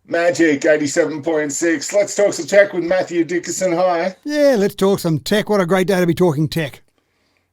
Magic 87.6. Let's talk some tech with Mathew Dickerson. Hi. Yeah, let's talk some tech. What a great day to be talking tech.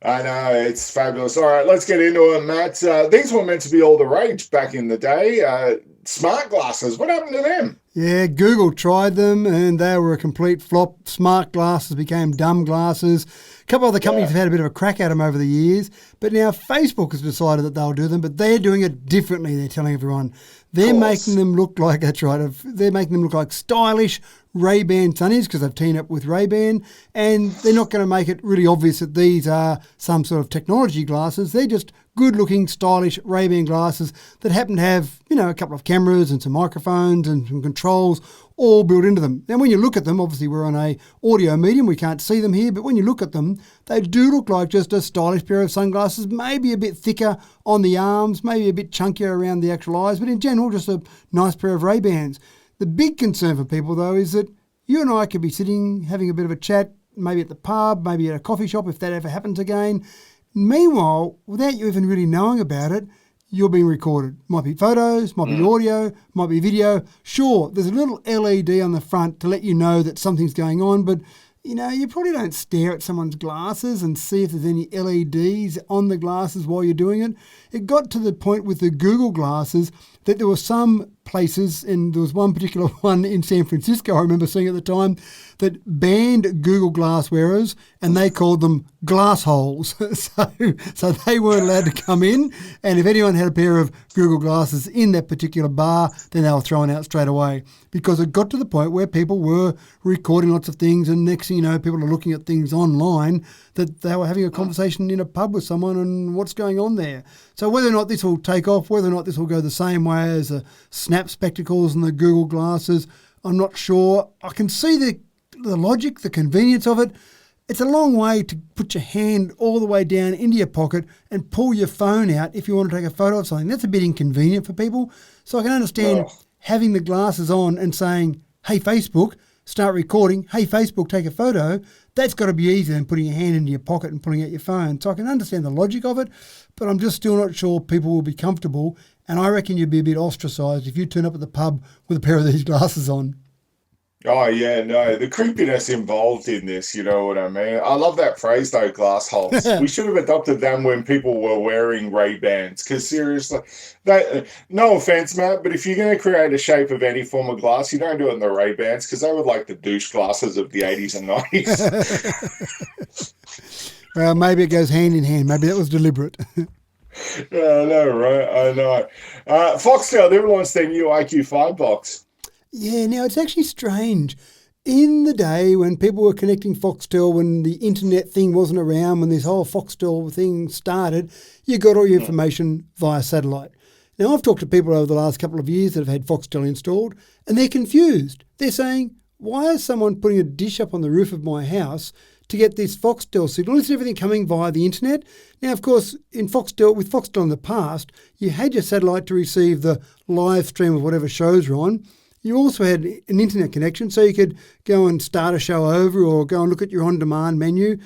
I know, it's fabulous. All right, let's get into it, Matt. These were meant to be all the rage back in the day. Smart glasses, what happened to them? Yeah, Google tried them and they were a complete flop. Smart glasses became dumb glasses. A couple of other companies have had a bit of a crack at them over the years, but now Facebook has decided that they'll do them, but they're doing it differently, they're telling everyone. They're making them look like, that's right, they're making them look like stylish Ray-Ban sunnies because they've teamed up with Ray-Ban, and they're not going to make it really obvious that these are some sort of technology glasses. They're just good-looking, stylish Ray-Ban glasses that happen to have, a couple of cameras and some microphones and some controls all built into them. Now, when you look at them, obviously we're on a audio medium, we can't see them here, but when you look at them, they do look like just a stylish pair of sunglasses, maybe a bit thicker on the arms, maybe a bit chunkier around the actual eyes, but in general, just a nice pair of Ray-Bans. The big concern for people, though, is that you and I could be sitting, having a bit of a chat, maybe at the pub, maybe at a coffee shop, if that ever happens again. Meanwhile, without you even really knowing about it, you're being recorded. Might be photos, might be audio, might be video. Sure, there's a little LED on the front to let you know that something's going on, but you probably don't stare at someone's glasses and see if there's any LEDs on the glasses while you're doing it. It got to the point with the Google glasses that there were some places, and there was one particular one in San Francisco I remember seeing at the time, that banned Google Glass wearers and they called them glass holes. so they weren't allowed to come in, and if anyone had a pair of Google glasses in that particular bar, then they were thrown out straight away, because it got to the point where people were recording lots of things, and next thing you know, people are looking at things online that they were having a conversation in a pub with someone and what's going on there. So whether or not this will take off, whether or not this will go the same way as the Snap spectacles and the Google glasses, I'm not sure. I can see the logic, the convenience of it. It's a long way to put your hand all the way down into your pocket and pull your phone out if you want to take a photo of something. That's a bit inconvenient for people. So I can understand having the glasses on and saying, hey, Facebook, start recording. Hey, Facebook, take a photo. That's got to be easier than putting your hand into your pocket and pulling out your phone. So I can understand the logic of it, but I'm just still not sure people will be comfortable. And I reckon you'd be a bit ostracised if you turn up at the pub with a pair of these glasses on. Oh, yeah, no, the creepiness involved in this, you know what I mean? I love that phrase, though, glass holes. We should have adopted them when people were wearing Ray-Bans, because seriously, no offense, Matt, but if you're going to create a shape of any form of glass, you don't do it in the Ray-Bans, because they were like the douche glasses of the 80s and 90s. Well, maybe it goes hand in hand. Maybe that was deliberate. I know, right? I know. Foxtel, they've launched their new IQ5 box. Yeah, now it's actually strange. In the day when people were connecting Foxtel, when the internet thing wasn't around, when this whole Foxtel thing started, you got all your information via satellite. Now, I've talked to people over the last couple of years that have had Foxtel installed, and they're confused. They're saying, why is someone putting a dish up on the roof of my house to get this Foxtel signal? Isn't everything coming via the internet? Now, of course, with Foxtel in the past, you had your satellite to receive the live stream of whatever shows were on. You also had an internet connection, so you could go and start a show over or go and look at your on-demand menu.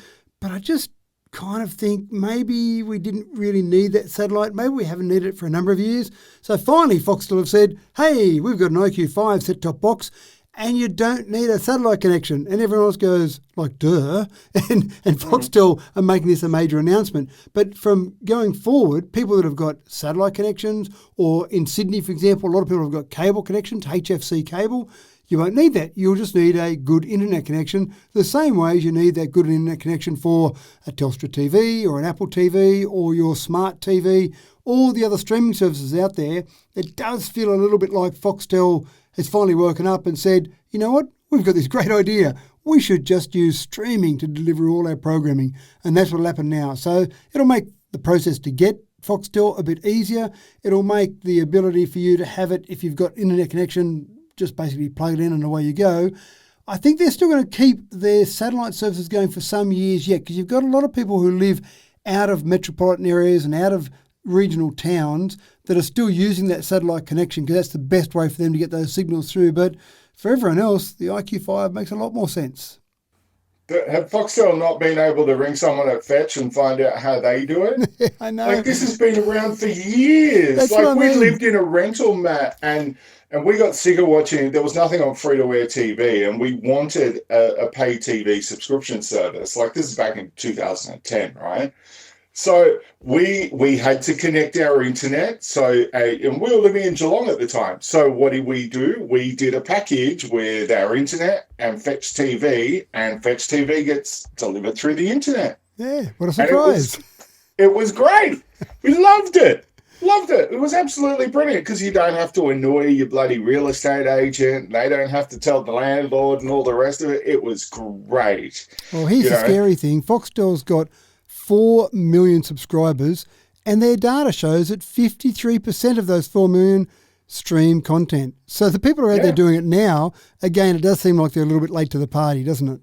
But I just kind of think maybe we didn't really need that satellite. Maybe we haven't needed it for a number of years. So finally, Foxtel have said, hey, we've got an IQ5 set-top box, and you don't need a satellite connection. And everyone else goes, like, duh. And Foxtel are making this a major announcement. But from going forward, people that have got satellite connections, or in Sydney, for example, a lot of people have got cable connections, HFC cable, you won't need that. You'll just need a good internet connection, the same way as you need that good internet connection for a Telstra TV or an Apple TV or your smart TV, all the other streaming services out there. It does feel a little bit like Foxtel has finally woken up and said, you know what, we've got this great idea. We should just use streaming to deliver all our programming. And that's what'll happen now. So it'll make the process to get Foxtel a bit easier. It'll make the ability for you to have it, if you've got internet connection, just basically plug it in and away you go. I think they're still going to keep their satellite services going for some years yet, because you've got a lot of people who live out of metropolitan areas and out of regional towns that are still using that satellite connection, because that's the best way for them to get those signals through. But for everyone else, the IQ5 makes a lot more sense. Have Foxtel not been able to ring someone at Fetch and find out how they do it? I know. Like, this has been around for years. That's Like, what I we mean. lived in a rental, Matt, and we got sick of watching. There was nothing on free-to-air TV, and we wanted a pay TV subscription service. Like, this is back in 2010, right? So we had to connect our internet. So and we were living in Geelong at the time. So what did we do? We did a package with our internet and Fetch TV, and Fetch TV gets delivered through the internet. Yeah, what a And surprise. it was great. We loved it. Loved it. It was absolutely brilliant because you don't have to annoy your bloody real estate agent. They don't have to tell the landlord and all the rest of it. It was great. Well, here's the scary thing. Foxtel's got 4 million subscribers, and their data shows that 53% of those 4 million stream content. So the people who are out there doing it now, again, it does seem like they're a little bit late to the party, doesn't it?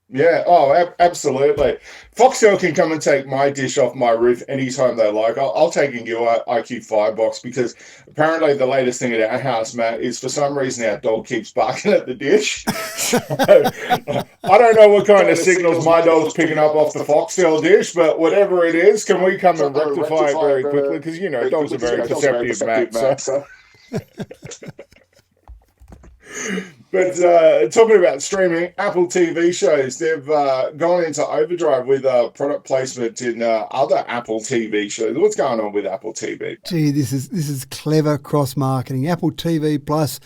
Yeah, absolutely. Foxtel can come and take my dish off my roof anytime they like. I'll take a new IQ Firebox because apparently the latest thing at our house, Matt, is for some reason our dog keeps barking at the dish. So, I don't know what kind of signals my dog's picking up off the Foxtel dish, but whatever it is, can we come and rectify it very quickly? Because, dogs are very perceptive, Matt. So. But talking about streaming, Apple TV shows, they've gone into overdrive with product placement in other Apple TV shows. What's going on with Apple TV? Gee, this is clever cross-marketing. Apple TV Plus,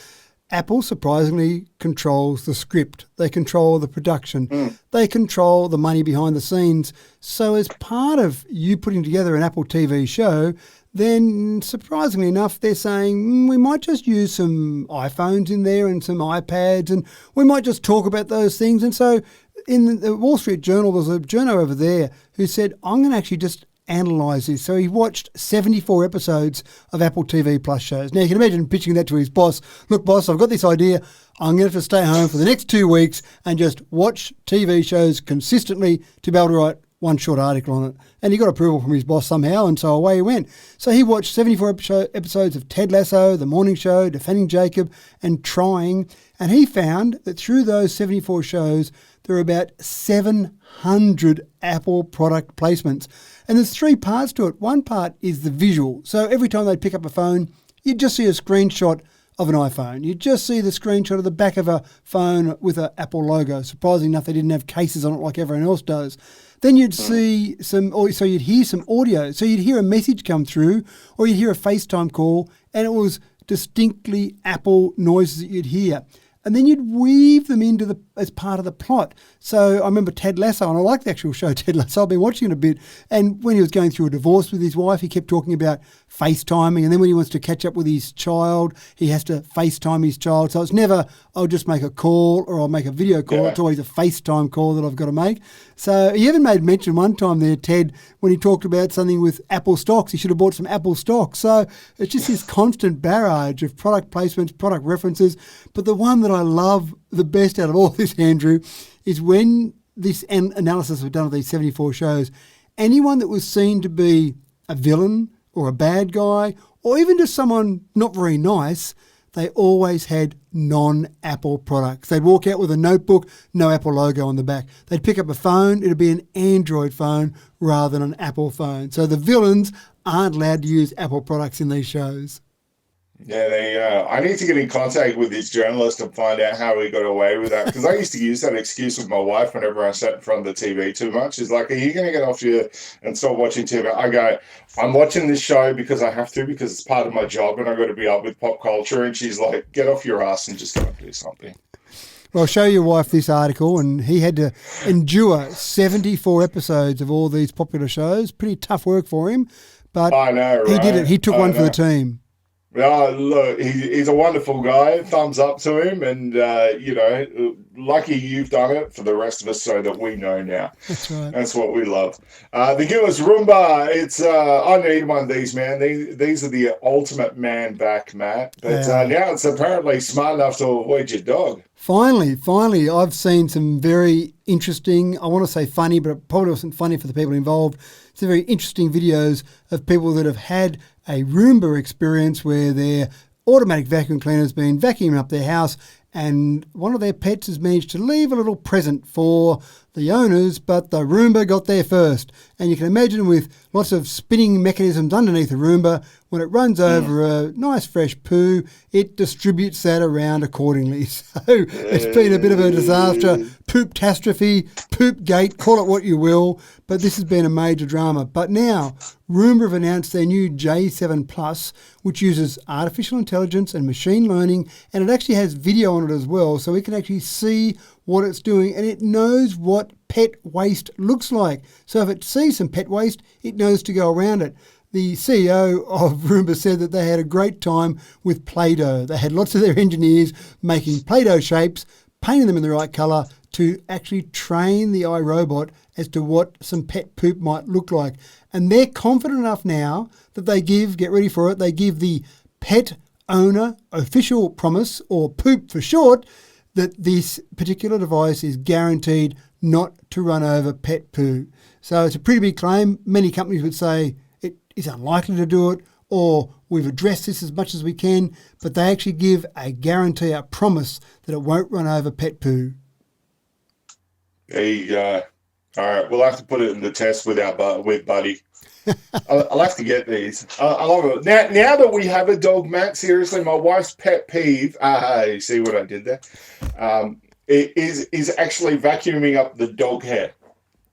Apple surprisingly controls the script. They control the production. They control the money behind the scenes. So as part of you putting together an Apple TV show, then surprisingly enough, they're saying we might just use some iPhones in there and some iPads, and we might just talk about those things. And so in the Wall Street Journal, there's a journo over there who said, I'm going to actually just analyse this. So he watched 74 episodes of Apple TV Plus shows. Now, you can imagine pitching that to his boss. Look, boss, I've got this idea. I'm going to have to stay home for the next 2 weeks and just watch TV shows consistently to be able to write one short article on it. And he got approval from his boss somehow, and so away he went. So he watched 74 episodes of Ted Lasso, The Morning Show, Defending Jacob, and Trying. And he found that through those 74 shows, there are about 700 Apple product placements. And there's 3 parts to it. One part is the visual. So every time they pick up a phone, you just see a screenshot of an iPhone. You just see the screenshot of the back of a phone with an Apple logo. Surprisingly enough, they didn't have cases on it like everyone else does. Then you'd see so you'd hear some audio. So you'd hear a message come through, or you'd hear a FaceTime call, and it was distinctly Apple noises that you'd hear. And then you'd weave them into as part of the plot. So I remember Ted Lasso, and I like the actual show Ted Lasso. I've been watching it a bit. And when he was going through a divorce with his wife, he kept talking about FaceTiming. And then when he wants to catch up with his child, he has to FaceTime his child. So it's never, I'll just make a call or I'll make a video call. Yeah. It's always a FaceTime call that I've got to make. So he even made mention one time there, Ted, when he talked about something with Apple stocks. He should have bought some Apple stocks. So it's just this constant barrage of product placements, product references. But the one that I love the best out of all this, Andrew, is when this analysis was done of these 74 shows, anyone that was seen to be a villain or a bad guy or even just someone not very nice, they always had non-Apple products. They'd walk out with a notebook, no Apple logo on the back. They'd pick up a phone, it'd be an Android phone rather than an Apple phone. So the villains aren't allowed to use Apple products in these shows. Yeah, I need to get in contact with this journalist and find out how he got away with that. Because I used to use that excuse with my wife whenever I sat in front of the TV too much. It's like, are you going to get off here and stop watching TV? I go, I'm watching this show because I have to, because it's part of my job and I've got to be up with pop culture. And she's like, get off your ass and just go and do something. Well, I'll show your wife this article, and he had to endure 74 episodes of all these popular shows. Pretty tough work for him, but I know, right? He did it. He took one for the team. Oh, look, he's a wonderful guy. Thumbs up to him. And, lucky you've done it for the rest of us so that we know now. That's right. That's what we love. The Gillis Roomba, it's, I need one of these, man. These are the ultimate man back, Matt. But now it's apparently smart enough to avoid your dog. Finally, I've seen some very interesting, I want to say funny, but it probably wasn't funny for the people involved. Some very interesting videos of people that have had a Roomba experience where their automatic vacuum cleaner has been vacuuming up their house and one of their pets has managed to leave a little present for the owners, but the Roomba got there first. And you can imagine with lots of spinning mechanisms underneath the Roomba, when it runs over a nice fresh poo, it distributes that around accordingly. So it's been a bit of a disaster, poop-tastrophe, poop-gate, call it what you will, but this has been a major drama. But now, Roomba have announced their new J7 Plus, which uses artificial intelligence and machine learning, and it actually has video on it as well, so we can actually see what it's doing, and it knows what pet waste looks like. So if it sees some pet waste, it knows to go around it. The CEO of Roomba said that they had a great time with Play-Doh. They had lots of their engineers making Play-Doh shapes, painting them in the right colour to actually train the iRobot as to what some pet poop might look like. And they're confident enough now that they give, get ready for it, they give the pet owner official promise, or poop for short, that this particular device is guaranteed not to run over pet poo. So it's a pretty big claim. Many companies would say it is unlikely to do it, or we've addressed this as much as we can, but they actually give a guarantee, a promise that it won't run over pet poo. There you go. All right, we'll have to put it in the test with Buddy. I'll have to get these. I love it. Now that we have a dog, Matt, seriously, my wife's pet peeve, you see what I did there, it is actually vacuuming up the dog hair.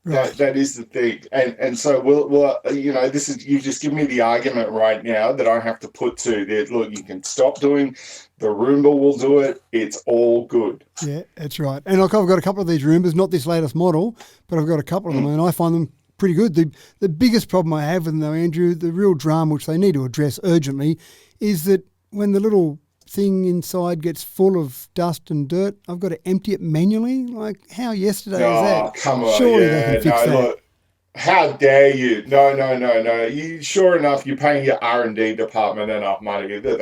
Right. That is the thing. And so we'll this is, you just give me the argument right now that I have to put to that. Look, you can stop doing, the Roomba will do it. It's all good. Yeah, that's right. And look, I've got a couple of these Roombas, not this latest model, but I've got a couple of them, and I find them pretty good. The biggest problem I have with them, though, Andrew, the real drama which they need to address urgently, is that when the little thing inside gets full of dust and dirt, I've got to empty it manually. Like, how yesterday is that? Oh, come on. Surely they can fix that. Look, how dare you? No. You, sure enough, you're paying your R&D department enough money that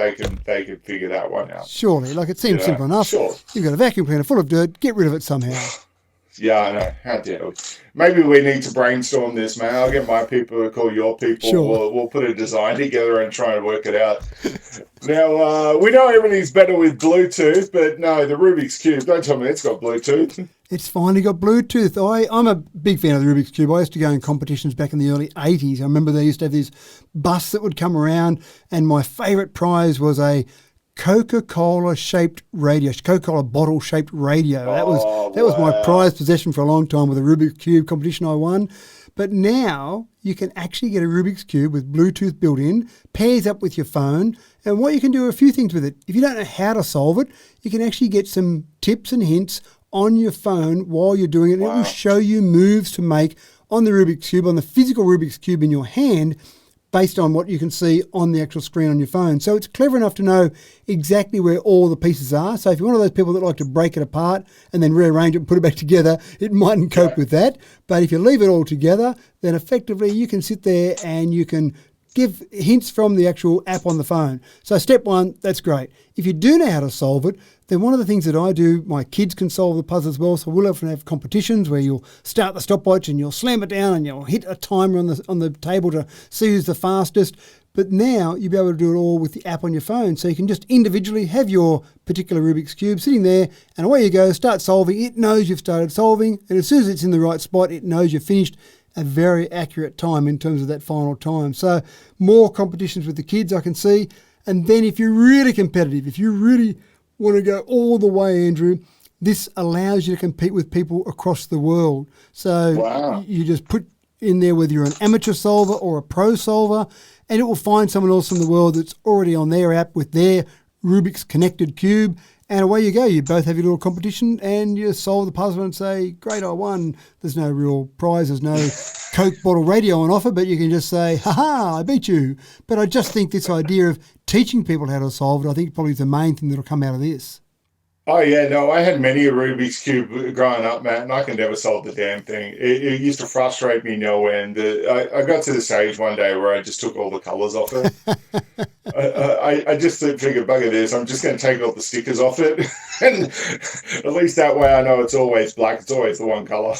they can figure that one out. Surely. Like, it seems simple enough. Sure. You've got a vacuum cleaner full of dirt, get rid of it somehow. Yeah, I know. How dare we? Maybe we need to brainstorm this, man. I'll get my people to call your people. Sure. We'll put a design together and try and work it out. Now, we know everything's better with Bluetooth, but no, the Rubiks Cube, don't tell me it's got Bluetooth. It's finally got Bluetooth. I'm a big fan of the Rubiks Cube. I used to go in competitions back in the early 80s. I remember they used to have this bus that would come around, and my favourite prize was a Coca-Cola shaped radio, Coca-Cola bottle shaped radio. That was my prized possession for a long time with a Rubiks Cube competition I won. But now you can actually get a Rubiks Cube with Bluetooth built in, pairs up with your phone, and what you can do are a few things with it. If you don't know how to solve it, you can actually get some tips and hints on your phone while you're doing it. And it will show you moves to make on the Rubiks Cube, on the physical Rubiks Cube in your hand, based on what you can see on the actual screen on your phone. So it's clever enough to know exactly where all the pieces are. So if you're one of those people that like to break it apart and then rearrange it and put it back together, it mightn't cope with that. But if you leave it all together, then effectively you can sit there and you can give hints from the actual app on the phone. So step one, that's great. If you do know how to solve it, then one of the things that I do, my kids can solve the puzzle as well. So we'll often have competitions where you'll start the stopwatch and you'll slam it down and you'll hit a timer on the table to see who's the fastest. But now you'll be able to do it all with the app on your phone. So you can just individually have your particular Rubik's Cube sitting there and away you go, start solving. It knows you've started solving, and as soon as it's in the right spot, it knows you've finished a very accurate time in terms of that final time. So more competitions with the kids I can see. And then if you're really competitive, if you really want to go all the way, Andrew, this allows you to compete with people across the world. So you just put in there whether you're an amateur solver or a pro solver, and it will find someone else in the world that's already on their app with their Rubik's connected cube, and away you go. You both have your little competition and you solve the puzzle and say, great, I won. There's no real prize. There's no Coke bottle radio on offer, but you can just say, ha-ha, I beat you. But I just think this idea of teaching people how to solve it, I think probably is the main thing that will come out of this. Oh, yeah, no, I had many a Rubik's Cube growing up, Matt, and I can never solve the damn thing. It used to frustrate me no end. I got to the stage one day where I just took all the colours off it. I just figured, bugger this, I'm just going to take all the stickers off it. And at least that way I know it's always black. It's always the one color.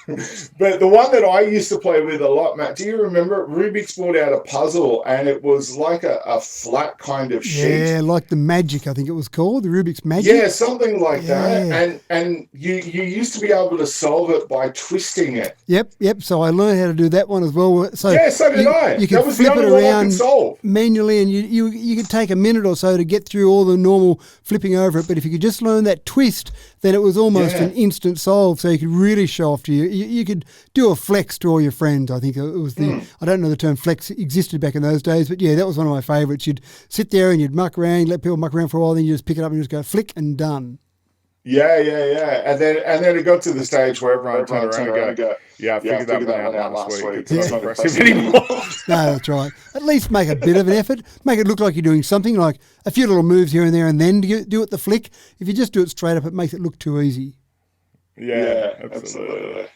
But the one that I used to play with a lot, Matt, do you remember? Rubik's brought out a puzzle, and it was like a flat kind of sheet. Yeah, like the Magic, I think it was called, the Rubik's Magic. Yeah, something like that. And you used to be able to solve it by twisting it. Yep. So I learned how to do that one as well. So yeah, so did I. You could that was flip the it only one I around could solve. manually, and you could take a minute or so to get through all the normal flipping over it. But if you could just learn that twist, then it was almost an instant solve. So you could really show off to you. You could do a flex to all your friends. I think it was I don't know the term flex existed back in those days, but yeah, that was one of my favourites. You'd sit there and you'd muck around, let people muck around for a while, then you just pick it up and just go flick and done. Yeah. And then it got to the stage where everyone turned around and go, yeah, I figured that one out last week. It's not impressive anymore. No, that's right. At least make a bit of an effort. Make it look like you're doing something, like a few little moves here and there, and then do it the flick. If you just do it straight up, it makes it look too easy. Yeah, absolutely.